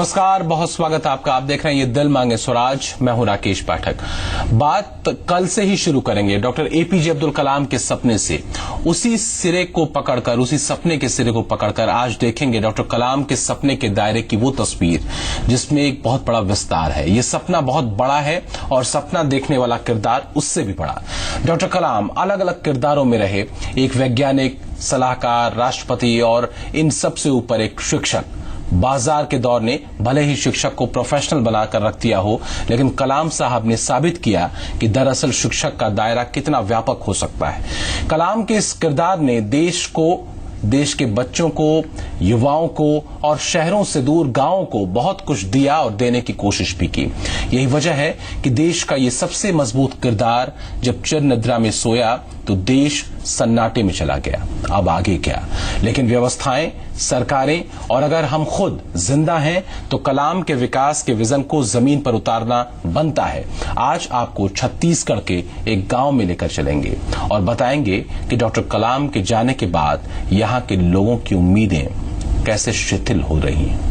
नमस्कार, बहुत स्वागत है आपका। आप देख रहे हैं ये दिल मांगे स्वराज। मैं हूं राकेश पाठक। बात कल से ही शुरू करेंगे डॉक्टर एपीजे अब्दुल कलाम के सपने से। उसी सिरे को पकड़कर, उसी सपने के सिरे को पकड़कर आज देखेंगे डॉक्टर कलाम के सपने के दायरे की वो तस्वीर जिसमें एक बहुत बड़ा विस्तार है। ये सपना बहुत बड़ा है और सपना देखने वाला किरदार उससे भी बड़ा। डॉक्टर कलाम अलग अलग किरदारों में रहे, एक वैज्ञानिक, सलाहकार, राष्ट्रपति और इन सबसे ऊपर एक शिक्षक। बाजार के दौर ने भले ही शिक्षक को प्रोफेशनल बनाकर रख दिया हो, लेकिन कलाम साहब ने साबित किया कि दरअसल शिक्षक का दायरा कितना व्यापक हो सकता है। कलाम के इस किरदार ने देश के बच्चों को, युवाओं को और शहरों से दूर गांवों को बहुत कुछ दिया और देने की कोशिश भी की। यही वजह है कि देश का ये सबसे मजबूत किरदार जब चिर निद्रा में सोया तो देश सन्नाटे में चला गया। अब आगे क्या? लेकिन व्यवस्थाएं, सरकारें और अगर हम खुद जिंदा हैं तो कलाम के विकास के विजन को जमीन पर उतारना बनता है। आज आपको छत्तीसगढ़ के एक गांव में लेकर चलेंगे और बताएंगे कि डॉक्टर कलाम के जाने के बाद यहां के लोगों की उम्मीदें कैसे शिथिल हो रही हैं।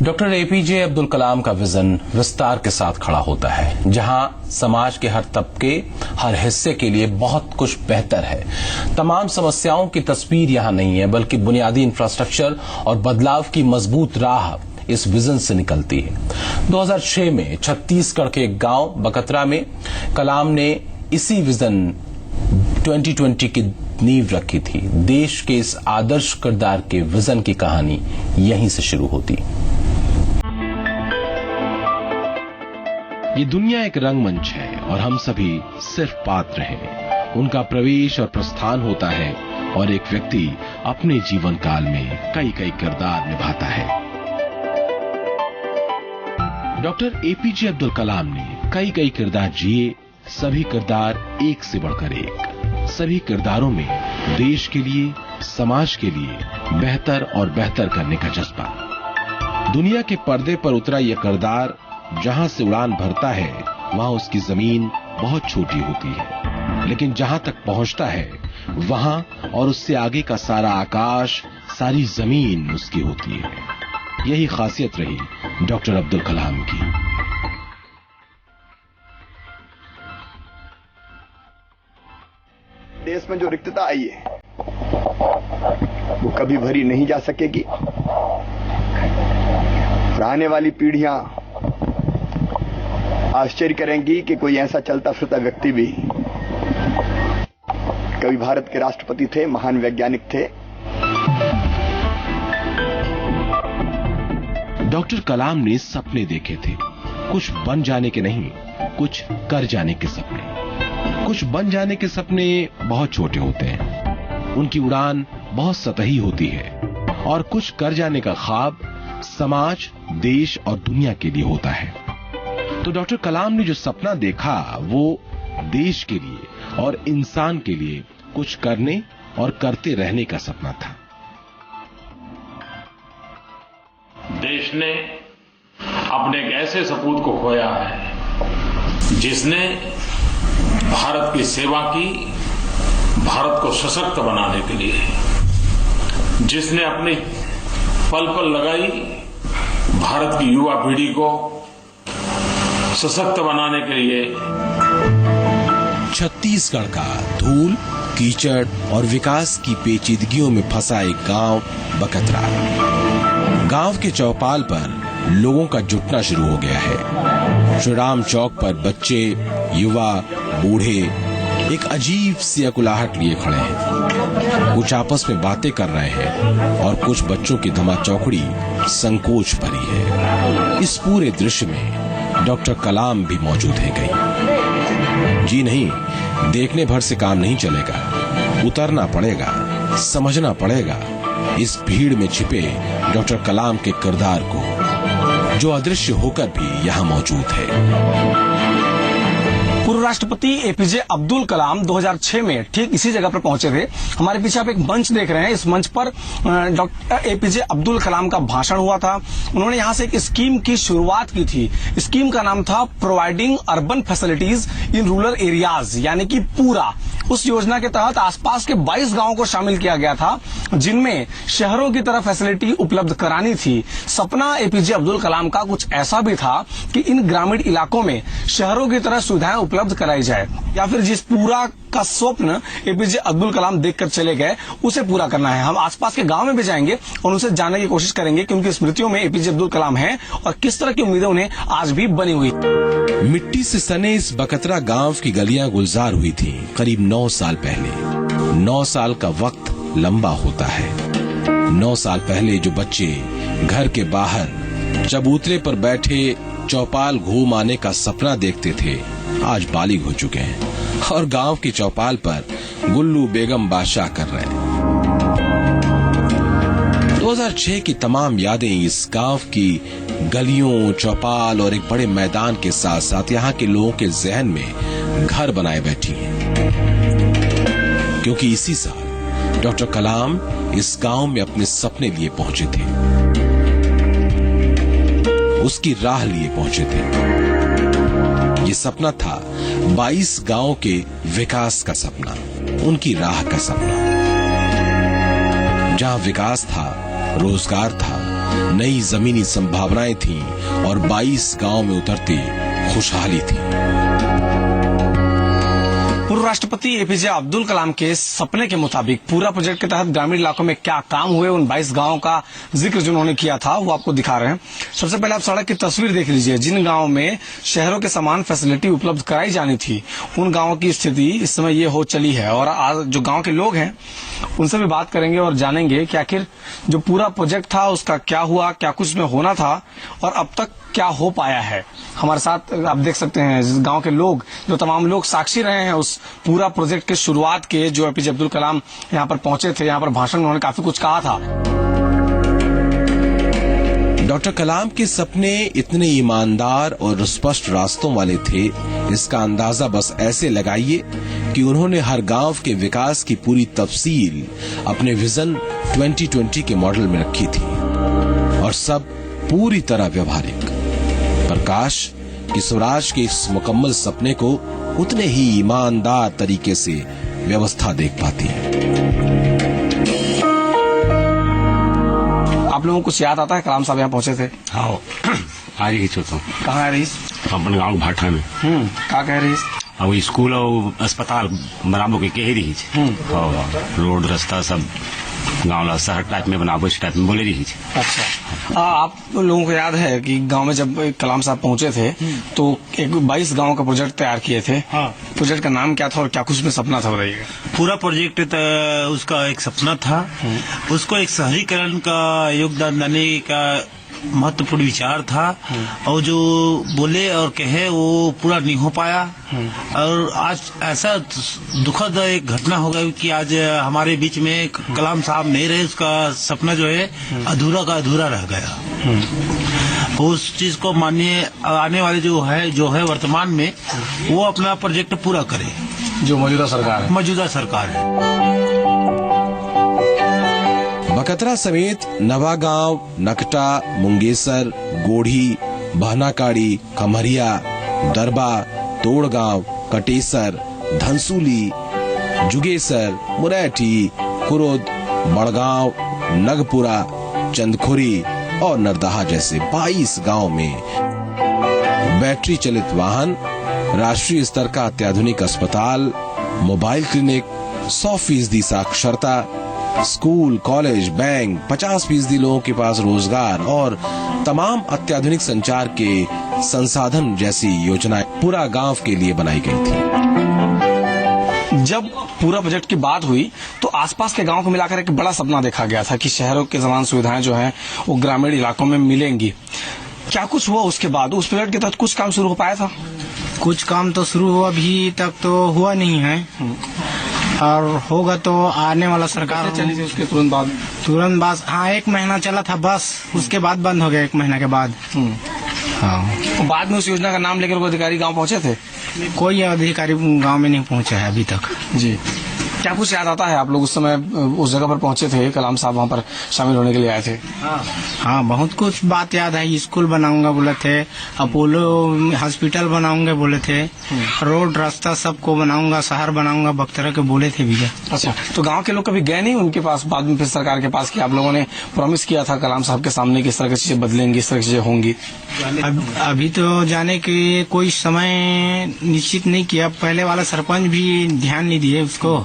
डॉक्टर एपीजे अब्दुल कलाम का विजन विस्तार के साथ खड़ा होता है, जहां समाज के हर तबके, हर हिस्से के लिए बहुत कुछ बेहतर है। तमाम समस्याओं की तस्वीर यहां नहीं है, बल्कि बुनियादी इंफ्रास्ट्रक्चर और बदलाव की मजबूत राह इस विजन से निकलती है। 2006 में छत्तीसगढ़ के एक गांव बकतरा में कलाम ने इसी विजन 2020 की नींव रखी थी। देश के इस आदर्श किरदार के विजन की कहानी यहीं से शुरू होती। ये दुनिया एक रंगमंच है और हम सभी सिर्फ पात्र हैं। उनका प्रवेश और प्रस्थान होता है और एक व्यक्ति अपने जीवन काल में कई कई किरदार निभाता है। डॉक्टर एपीजे अब्दुल कलाम ने कई कई किरदार जिए, सभी किरदार एक से बढ़कर एक। सभी किरदारों में देश के लिए, समाज के लिए बेहतर और बेहतर करने का जज्बा। दुनिया के पर्दे पर उतरा यह किरदार जहां से उड़ान भरता है वहां उसकी जमीन बहुत छोटी होती है, लेकिन जहां तक पहुंचता है वहां और उससे आगे का सारा आकाश, सारी जमीन उसकी होती है। यही खासियत रही डॉक्टर अब्दुल कलाम की। देश में जो रिक्तता आई है वो कभी भरी नहीं जा सकेगी। आने वाली पीढ़ियां आश्चर्य करेंगी कि कोई ऐसा चलता फिरता व्यक्ति भी कभी भारत के राष्ट्रपति थे, महान वैज्ञानिक थे। डॉक्टर कलाम ने सपने देखे थे, कुछ बन जाने के नहीं, कुछ कर जाने के सपने। कुछ बन जाने के सपने बहुत छोटे होते हैं, उनकी उड़ान बहुत सतही होती है, और कुछ कर जाने का ख्वाब समाज, देश और दुनिया के लिए होता है। तो डॉक्टर कलाम ने जो सपना देखा वो देश के लिए और इंसान के लिए कुछ करने और करते रहने का सपना था। देश ने अपने एक ऐसे सपूत को खोया है जिसने भारत की सेवा की, भारत को सशक्त बनाने के लिए, जिसने अपनी पल पल लगाई भारत की युवा पीढ़ी को सशक्त बनाने के लिए। छत्तीसगढ़ का धूल, कीचड़ और विकास की पेचीदगियों में फंसा एक गांव बकतरा। गांव के चौपाल पर लोगों का जुटना शुरू हो गया है। श्री राम चौक पर बच्चे, युवा, बूढ़े एक अजीब सी अकुलाहट लिए खड़े हैं। कुछ आपस में बातें कर रहे हैं और कुछ बच्चों की धमाचौकड़ी संकोच भरी है। इस पूरे दृश्य में डॉक्टर कलाम भी मौजूद है कहीं। जी नहीं, देखने भर से काम नहीं चलेगा, उतरना पड़ेगा, समझना पड़ेगा इस भीड़ में छिपे डॉक्टर कलाम के किरदार को, जो अदृश्य होकर भी यहाँ मौजूद है। पूर्व राष्ट्रपति एपीजे अब्दुल कलाम 2006 में ठीक इसी जगह पर पहुंचे थे। हमारे पीछे आप एक मंच देख रहे हैं। इस मंच पर डॉक्टर एपीजे अब्दुल कलाम का भाषण हुआ था। उन्होंने यहां से एक स्कीम की शुरुआत की थी। स्कीम का नाम था providing urban facilities in rural areas, यानी कि पूरा। उस योजना के तहत आसपास के 22 गांवों को शामिल किया गया था, जिनमें शहरों की तरह फैसिलिटी उपलब्ध करानी थी। सपना एपीजे अब्दुल कलाम का कुछ ऐसा भी था कि इन ग्रामीण इलाकों में शहरों की तरह सुविधाएं उपलब्ध कराई जाए, या फिर जिस पूरा का स्वप्न एपीजे अब्दुल कलाम देखकर चले गए उसे पूरा करना है। हम आसपास के गांव में भी जाएंगे और उनसे जानने की कोशिश करेंगे कि उनकी स्मृतियों में एपीजे अब्दुल कलाम हैं और किस तरह की उम्मीदें उन्हें आज भी बनी हुई। मिट्टी से सने इस बकतरा गांव की गलियां गुलजार हुई थी करीब 9 साल पहले। 9 साल का वक्त लंबा होता है। 9 साल पहले जो बच्चे घर के बाहर चबूतरे पर बैठे चौपाल घूम आने का सपना देखते थे, आज बालिग हो चुके हैं और गांव की चौपाल पर गुल्लू बेगम बादशाह कर रहे हैं। 2006 की तमाम यादें इस गांव की गलियों, चौपाल और एक बड़े मैदान के साथ साथ यहाँ के लोगों के जहन में घर बनाए बैठी हैं, क्योंकि इसी साल डॉक्टर कलाम इस गांव में अपने सपने लिए पहुंचे थे, उसकी राह लिए पहुंचे थे। ये सपना था 22 गांवों के विकास का सपना, उनकी राह का सपना। जहां विकास था, रोजगार था, नई जमीनी संभावनाएं थीं और 22 गांव में उतरती खुशहाली थी। पूर्व राष्ट्रपति एपीजे अब्दुल कलाम के सपने के मुताबिक पूरा प्रोजेक्ट के तहत ग्रामीण इलाकों में क्या काम हुए, उन 22 गांवों का जिक्र जो उन्होंने किया था वो आपको दिखा रहे हैं। सबसे पहले आप सड़क की तस्वीर देख लीजिए। जिन गांवों में शहरों के समान फैसिलिटी उपलब्ध कराई जानी थी, उन गांवों की स्थिति इस समय ये हो चली है। और आज जो गांव के लोग हैं उनसे भी बात करेंगे और जानेंगे कि आखिर जो पूरा प्रोजेक्ट था उसका क्या हुआ, क्या कुछ में होना था और अब तक क्या हो पाया है। हमारे साथ आप देख सकते हैं गांव के लोग, जो तमाम लोग साक्षी रहे हैं उस पूरा प्रोजेक्ट के शुरुआत के। जो एपीजे अब्दुल कलाम यहाँ पर पहुंचे थे, यहाँ पर भाषण में उन्होंने काफी कुछ कहा था। डॉक्टर कलाम के सपने इतने ईमानदार और स्पष्ट रास्तों वाले थे, इसका अंदाजा बस ऐसे लगाइए कि उन्होंने हर गांव के विकास की पूरी तफसील अपने विजन 2020 के मॉडल में रखी थी और सब पूरी तरह व्यवहारिक। प्रकाश कि स्वराज के इस मुकम्मल सपने को उतने ही ईमानदार तरीके से व्यवस्था देख पाती है। आप लोगों को कुछ याद आता है कलाम साहब यहाँ पहुंचे थे? हाँ, आ रही तो कहाँ है रईस? अपन गाँव भाटा में। क्या कह रही? अब स्कूल और अस्पताल बराबर के ही रही है। रोड रास्ता सब गाँव शहर टाइप में बनाबो, इस टाइप में बोले रही है। अच्छा, आप लोगों को याद है कि गांव में जब कलाम साहब पहुंचे थे तो एक 22 गांव का प्रोजेक्ट तैयार किए थे। हाँ। प्रोजेक्ट का नाम क्या था और क्या कुछ में सपना था, बताइएगा। पूरा प्रोजेक्ट उसका एक सपना था, उसको एक शहरीकरण का योगदान देने का महत्वपूर्ण विचार था और जो बोले और कहे वो पूरा नहीं हो पाया। और आज ऐसा दुखद एक घटना हो गई कि आज हमारे बीच में कलाम साहब नहीं रहे, उसका सपना जो है अधूरा का अधूरा रह गया। उस चीज को मानिए आने वाले जो है वर्तमान में वो अपना प्रोजेक्ट पूरा करे, जो मौजूदा सरकार है। बकतरा समेत नवागांव, नकटा, मुंगेसर, गोढ़ी, बहनाकाड़ी, कमरिया, दरबा, तोड़गांव, कटेसर, धनसूली, जुगेसर, मुरैठी, कुरुद, बड़गांव, नगपुरा, चंदखुरी और नरदहा जैसे 22 गांव में बैटरी चलित वाहन, राष्ट्रीय स्तर का अत्याधुनिक अस्पताल, मोबाइल क्लिनिक, 100% साक्षरता, स्कूल, कॉलेज, बैंक, 50% लोगों के पास रोजगार और तमाम अत्याधुनिक संचार के संसाधन जैसी योजनाएं पूरा गांव के लिए बनाई गई थी। जब पूरा प्रोजेक्ट की बात हुई तो आसपास के गांव को मिलाकर एक बड़ा सपना देखा गया था कि शहरों के समान सुविधाएं जो हैं वो ग्रामीण इलाकों में मिलेंगी। क्या कुछ हुआ उसके बाद? उस प्रोजेक्ट के तहत कुछ काम शुरू हो पाया था? कुछ काम तो शुरू हुआ, अभी तक तो हुआ नहीं है और होगा तो आने वाला सरकार चली थी उसके तुरंत बाद। हाँ, 1 महीना चला था बस, उसके बाद बंद हो गया 1 महीना के बाद। हाँ, तो बाद में उस योजना का नाम लेकर वो अधिकारी गांव पहुंचे थे? कोई अधिकारी गांव में नहीं पहुंचा है अभी तक। जी, क्या कुछ याद आता है? आप लोग उस समय उस जगह पर पहुंचे थे, कलाम साहब वहाँ पर शामिल होने के लिए आए थे। हाँ, बहुत कुछ बात याद है। स्कूल बनाऊंगा बोले थे, अपोलो हॉस्पिटल बनाऊंगा बोले थे, रोड रास्ता सबको बनाऊंगा, शहर बनाऊंगा बख्तरा के बोले थे भैया। अच्छा, तो गांव के लोग कभी गए नहीं उनके पास बाद में फिर सरकार के पास कि आप लोगों ने प्रॉमिस किया था कलाम साहब के सामने कि इस तरह की चीजें बदलेंगी, इस तरह की चीजें होंगी? अभी तो जाने के कोई समय निश्चित नहीं किया। पहले वाला सरपंच भी ध्यान नहीं दिए उसको।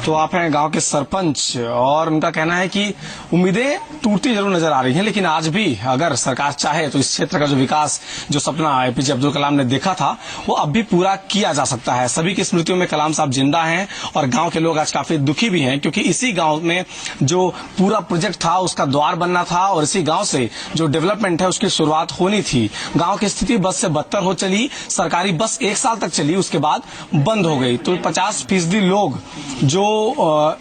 तो आप हैं गांव के सरपंच और उनका कहना है कि उम्मीदें टूटती जरूर नजर आ रही हैं, लेकिन आज भी अगर सरकार चाहे तो इस क्षेत्र का जो विकास, जो सपना एपीजे अब्दुल कलाम ने देखा था, वो अब भी पूरा किया जा सकता है। सभी की स्मृतियों में कलाम साहब जिंदा हैं और गांव के लोग आज काफी दुखी भी हैं, क्योंकि इसी गांव में जो पूरा प्रोजेक्ट था उसका द्वार बनना था और इसी गांव से जो डेवलपमेंट है उसकी शुरुआत होनी थी। गांव की स्थिति बस से बदतर हो चली। सरकारी बस 1 साल तक चली, उसके बाद बंद हो गई। तो 50% लोग, जो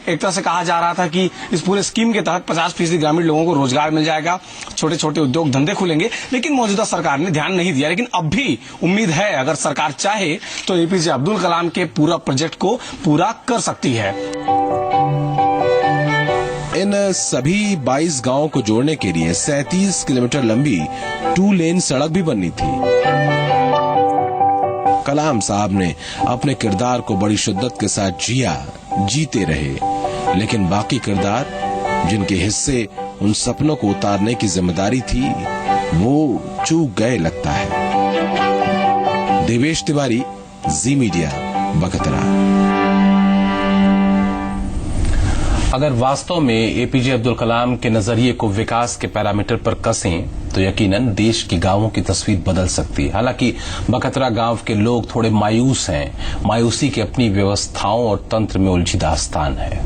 एक तरह से कहा जा रहा था कि इस पूरे स्कीम के तहत 50% ग्रामीण लोगों को रोजगार मिल जाएगा, छोटे छोटे उद्योग धंधे खुलेंगे, लेकिन मौजूदा सरकार ने ध्यान नहीं दिया। लेकिन अब भी उम्मीद है, अगर सरकार चाहे तो एपीजे अब्दुल कलाम के पूरा प्रोजेक्ट को पूरा कर सकती है। इन सभी 22 गांवों को जोड़ने के लिए 37 किलोमीटर लंबी 2 लेन सड़क भी बननी थी। कलाम साहब ने अपने किरदार को बड़ी शिद्दत के साथ जिया, जीते रहे, लेकिन बाकी किरदार जिनके हिस्से उन सपनों को उतारने की जिम्मेदारी थी, वो चूक गए लगता है। देवेश तिवारी, जी मीडिया, बकतरा। अगर वास्तव में एपीजे अब्दुल कलाम के नजरिए को विकास के पैरामीटर पर कसें तो यकीनन देश की गांवों की तस्वीर बदल सकती है। हालांकि बकतरा गांव के लोग थोड़े मायूस हैं। मायूसी की अपनी व्यवस्थाओं और तंत्र में उलझी दास्तान है।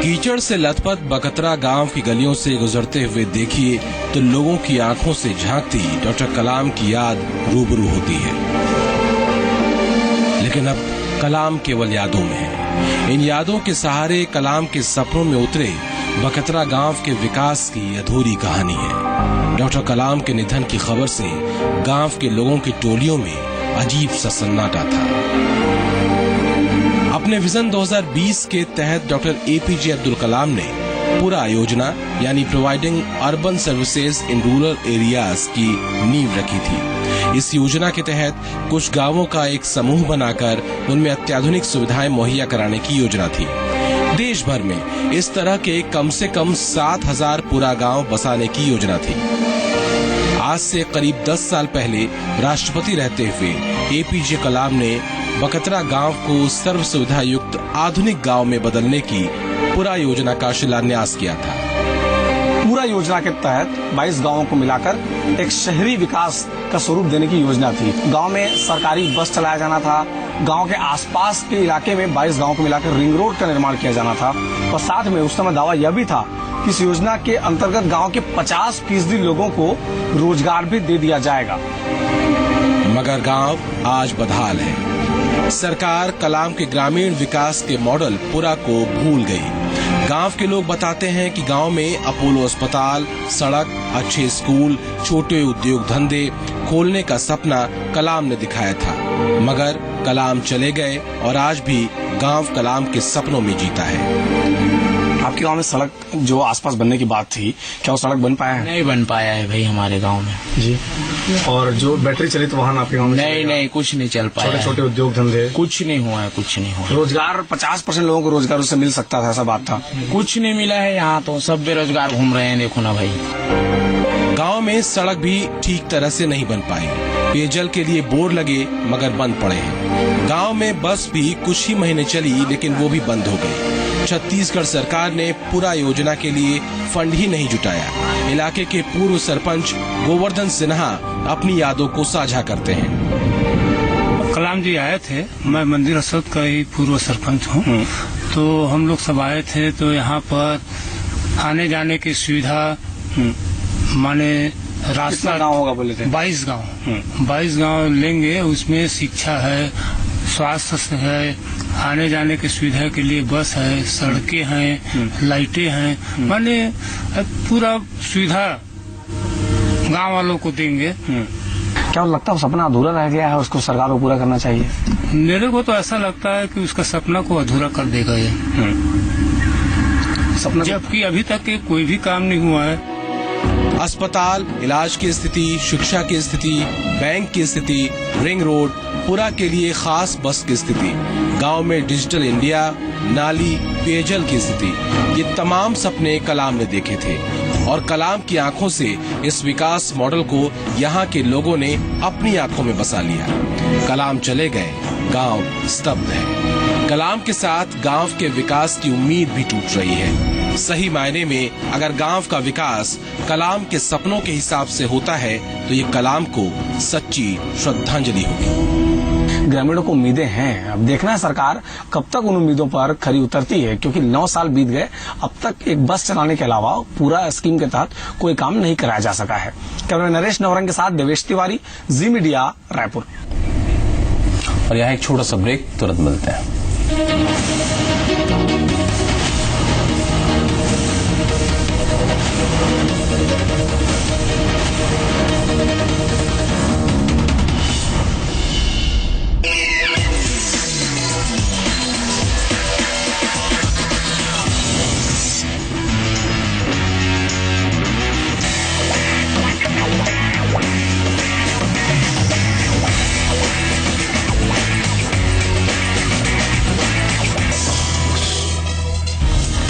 कीचड़ से लथपथ बकतरा गांव की गलियों से गुजरते हुए देखिए तो लोगों की आंखों से झांकती डॉक्टर कलाम की याद रूबरू होती है। लेकिन अब कलाम केवल यादों में है। इन यादों के सहारे कलाम के सपनों में उतरे बकतरा गांव के विकास की अधूरी कहानी है। डॉक्टर कलाम के निधन की खबर से गांव के लोगों की टोलियों में अजीब सा सन्नाटा था। अपने विजन 2020 के तहत डॉक्टर एपीजे अब्दुल कलाम ने पूरा योजना यानी providing urban services in rural areas की नींव रखी थी। इस योजना के तहत कुछ गांवों का एक समूह बनाकर उनमें अत्याधुनिक सुविधाएं मुहैया कराने की योजना थी। देश भर में इस तरह के कम से कम 7,000 पूरा गांव बसाने की योजना थी। आज से करीब 10 साल पहले राष्ट्रपति रहते हुए एपीजे कलाम ने बकतरा गांव को सर्व सुविधा युक्त आधुनिक गांव में बदलने की पूरा योजना का शिलान्यास किया था। पूरा योजना के तहत 22 गांवों को मिलाकर एक शहरी विकास का स्वरूप देने की योजना थी। गांव में सरकारी बस चलाया जाना था। गांव के आसपास के इलाके में 22 गांवों को मिलाकर रिंग रोड का निर्माण किया जाना था और साथ में उस समय दावा यह भी था कि इस योजना के अंतर्गत गांव के 50% लोगों को रोजगार भी दे दिया जाएगा। मगर गांव आज बदहाल है। सरकार कलाम के ग्रामीण विकास के मॉडल पूरा को भूल गई। गांव के लोग बताते हैं कि गांव में अपोलो अस्पताल, सड़क, अच्छे स्कूल, छोटे उद्योग धंधे खोलने का सपना कलाम ने दिखाया था, मगर कलाम चले गए और आज भी गांव कलाम के सपनों में जीता है। आपके गांव में सड़क जो आसपास बनने की बात थी, क्या वो सड़क बन पाया है? नहीं बन पाया है भाई हमारे गांव में जी। और जो बैटरी चलित वाहन आपके गांव में नहीं कुछ नहीं चल पाया। छोटे छोटे उद्योग धंधे कुछ नहीं हुआ है, कुछ नहीं हुआ। रोजगार 50% लोगों को रोजगार उससे मिल सकता था, ऐसा बात था। कुछ नहीं मिला है। यहाँ तो सब बेरोजगार घूम रहे हैं, देखो ना भाई। गांव में सड़क भी ठीक तरह से नहीं बन पाई। पेयजल के लिए बोर लगे मगर बंद पड़े हैं। गांव में बस भी कुछ ही महीने चली लेकिन वो भी बंद हो गई। छत्तीसगढ़ सरकार ने पूरा योजना के लिए फंड ही नहीं जुटाया। इलाके के पूर्व सरपंच गोवर्धन सिन्हा अपनी यादों को साझा करते हैं। कलाम जी आए थे, मैं मंदिर असद का ही पूर्व सरपंच हूँ। तो हम लोग सब आए थे, तो यहाँ पर आने जाने की सुविधा माने रास्ता गाँव होगा बोले थे 22 गाँव 22 गाँव लेंगे। उसमें शिक्षा है, स्वास्थ्य है, आने जाने की सुविधा के लिए बस है, सड़कें हैं, लाइटें हैं, माने पूरा सुविधा गांव वालों को देंगे। क्या लगता है सपना अधूरा रह गया है, उसको सरकार को पूरा करना चाहिए? मेरे को तो ऐसा लगता है कि उसका सपना को अधूरा कर देगा ये सपना, जबकि अभी तक ये कोई भी काम नहीं हुआ है। अस्पताल, इलाज की स्थिति, शिक्षा की स्थिति, बैंक की स्थिति, रिंग रोड, पुरा के लिए खास बस की स्थिति, गांव में डिजिटल इंडिया, नाली, पेयजल की स्थिति, ये तमाम सपने कलाम ने देखे थे और कलाम की आंखों से इस विकास मॉडल को यहाँ के लोगों ने अपनी आंखों में बसा लिया। कलाम चले गए, गांव स्तब्ध है। कलाम के साथ गांव के विकास की उम्मीद भी टूट रही है। सही मायने में अगर गांव का विकास कलाम के सपनों के हिसाब से होता है तो ये कलाम को सच्ची श्रद्धांजलि होगी। ग्रामीणों को उम्मीदें हैं, अब देखना है सरकार कब तक उन उम्मीदों पर खरी उतरती है, क्योंकि 9 साल बीत गए, अब तक एक बस चलाने के अलावा पूरा स्कीम के तहत कोई काम नहीं कराया जा सका है। कैमरा नरेश नवरंग के साथ देवेश तिवारी, जी मीडिया, रायपुर। और यहाँ एक छोटा सा ब्रेक, तुरंत मिलते हैं।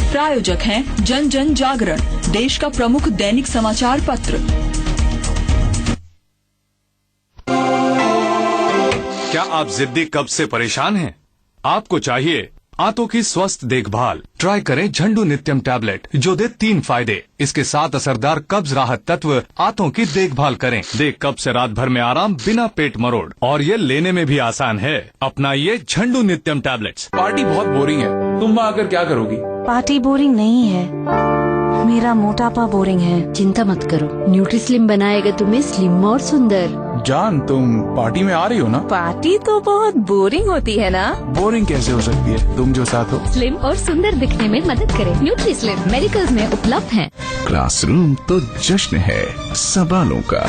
प्रायोजक हैं जन जन जागरण, देश का प्रमुख दैनिक समाचार पत्र। क्या आप जिद्दी कब्ज से परेशान हैं? आपको चाहिए आंतों की स्वस्थ देखभाल। ट्राई करें झंडू नित्यम टैबलेट, जो दे 3 फायदे। इसके साथ असरदार कब्ज राहत तत्व आंतों की देखभाल करें। दे कब्ज से रात भर में आराम बिना पेट मरोड़, और ये लेने में भी आसान है। अपनाइए झंडू नित्यम टैबलेट्स। पार्टी बहुत बोरिंग है, तुम वहाँ आकर क्या करोगी? पार्टी बोरिंग नहीं है, मेरा मोटापा बोरिंग है। चिंता मत करो, न्यूट्रीस्लिम बनाएगा तुम्हें स्लिम और सुंदर। जान, तुम पार्टी में आ रही हो ना? पार्टी तो बहुत बोरिंग होती है ना? बोरिंग कैसे हो सकती है, तुम जो साथ हो। स्लिम और सुंदर दिखने में मदद करे। न्यूट्रीस्लिम मेडिकल्स में उपलब्ध है। क्लासरूम तो जश्न है सवालों का।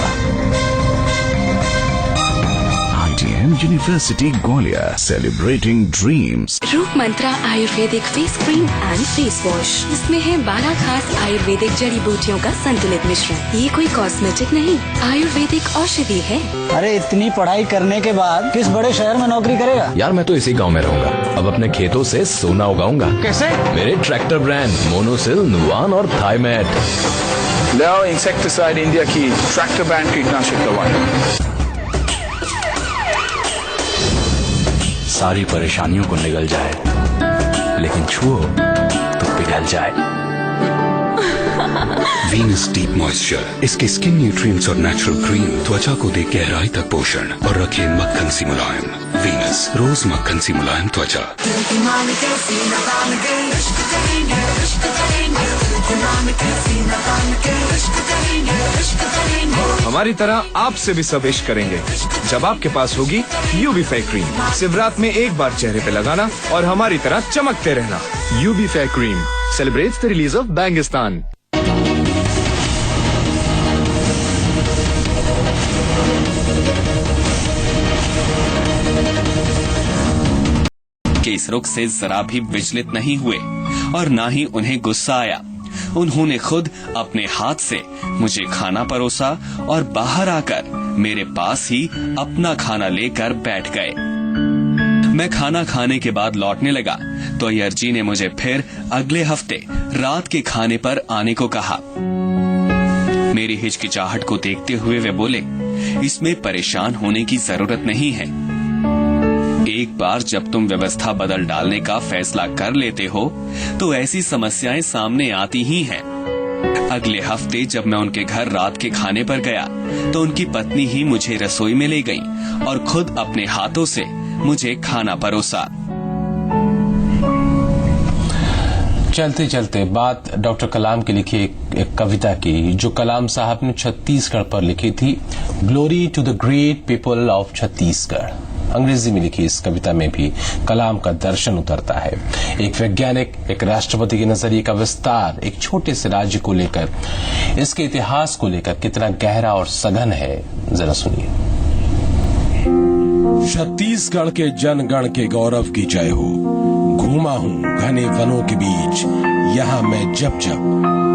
ITM university Gwalior, celebrating dreams. Roop Mantra Ayurvedic face cream and face wash, इसमें है 12 खास आयुर्वेदिक जड़ी बूटियों का संतुलित मिश्रण। ये कोई कॉस्मेटिक नहीं, आयुर्वेदिक औषधि है। अरे इतनी पढ़ाई करने के बाद किस बड़े शहर में नौकरी करेगा? यार मैं तो इसी गांव में रहूंगा, अब अपने खेतों से सोना उगाऊंगा। कैसे? मेरे ट्रैक्टर ब्रांड मोनोसिल, नुआन और थाईमेट। लाओ इंसेक्टिसाइड इंडिया की ट्रैक्टर ब्रांड कीटनाशक दवाई। सारी परेशानियों को निगल जाए, लेकिन छुओ तो पिघल जाए। वीनस डीप मॉइस्चर, इसके स्किन न्यूट्रिएंट्स और नेचुरल क्रीम त्वचा को दे गहराई तक पोषण और रखे मक्खन सी मुलायम। वीनस, रोज मक्खन सी मुलायम त्वचा। हमारी तरह आपसे भी सब इश्क करेंगे जब आपके पास होगी यूबी फेयर क्रीम। सिर्फ रात में एक बार चेहरे पे लगाना और हमारी तरह चमकते रहना। यूबी fair cream celebrates the release of Bangistan. के इस रुख से जरा भी विचलित नहीं हुए और ना ही उन्हें गुस्सा आया। उन्होंने खुद अपने हाथ से मुझे खाना परोसा और बाहर आकर मेरे पास ही अपना खाना लेकर बैठ गए। मैं खाना खाने के बाद लौटने लगा तो अय्यर जी ने मुझे फिर अगले हफ्ते रात के खाने पर आने को कहा। मेरी हिचकिचाहट को देखते हुए वे बोले, इसमें परेशान होने की जरूरत नहीं है। एक बार जब तुम व्यवस्था बदल डालने का फैसला कर लेते हो तो ऐसी समस्याएं सामने आती ही हैं। अगले हफ्ते जब मैं उनके घर रात के खाने पर गया तो उनकी पत्नी ही मुझे रसोई में ले गई और खुद अपने हाथों से मुझे खाना परोसा। चलते चलते बात डॉक्टर कलाम की लिखी एक कविता की, जो कलाम साहब ने छत्तीसगढ़ पर लिखी थी। Glory to the great people of Chhattisgarh. अंग्रेजी में लिखी इस कविता में भी कलाम का दर्शन उतरता है। एक वैज्ञानिक, एक राष्ट्रपति के नजरिए का विस्तार एक छोटे से राज्य को लेकर, इसके इतिहास को लेकर कितना गहरा और सघन है, जरा सुनिए। छत्तीसगढ़ के जनगण के गौरव की जय हो। घूमा हूँ घने वनों के बीच, यहाँ मैं जब जब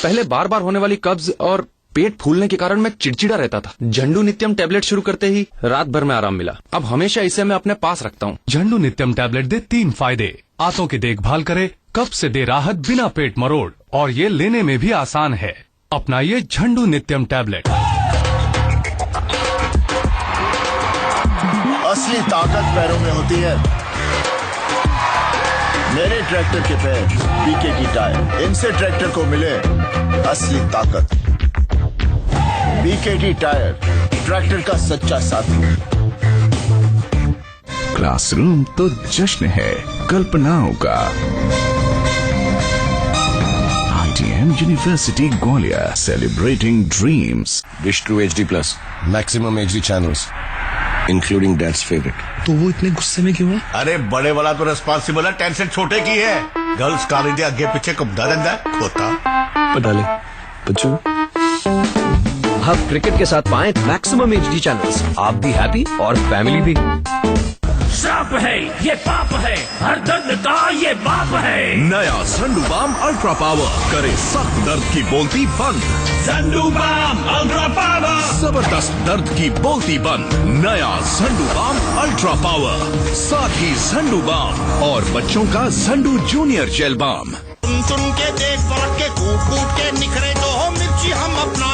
पहले बार बार होने वाली कब्ज और पेट फूलने के कारण मैं चिड़चिड़ा रहता था। झंडू नित्यम टैबलेट शुरू करते ही रात भर में आराम मिला। अब हमेशा इसे मैं अपने पास रखता हूँ। झंडू नित्यम टैबलेट दे 3 फायदे। आंतों की देखभाल करे, कब्ज से दे राहत बिना पेट मरोड़, और ये लेने में भी आसान है। अपनाइए झंडू नित्यम टैबलेट। असली ताकत पैरों में होती है। मेरे ट्रैक्टर के पैर बीकेटी टायर, इनसे ट्रैक्टर को मिले असली ताकत। बीकेटी टायर, ट्रैक्टर का सच्चा साथी। क्लासरूम तो जश्न है कल्पनाओं का। ITM university Gwalior, celebrating dreams. Dish True HD+, maximum HD channels, including dad's favorite. तो वो इतने गुस्से में क्यों है? अरे बड़े वाला तो रिस्पॉन्सिबल है, टेंशन छोटे की है। गर्ल्स कॉलेज आगे पीछे कब रहता है खोता। पटाले बच्चों, आप क्रिकेट के साथ पाएं मैक्सिमम HD चैनल्स। आप भी हैप्पी और फैमिली भी। श्राप है ये, पाप है, हर दर्द का ये बाप है। नया झंडूबाम अल्ट्रा पावर करे सख्त दर्द की बोलती बंद। झंडूबाम अल्ट्रा पावर, जबरदस्त दर्द की बोलती बंद। नया झंडूबाम अल्ट्रा पावर, साथ ही झंडूबाम और बच्चों का झंडू जूनियर जेल बाम। चुन के देख परख के कूट कूट के निखरे जो हो मिर्ची हम अपना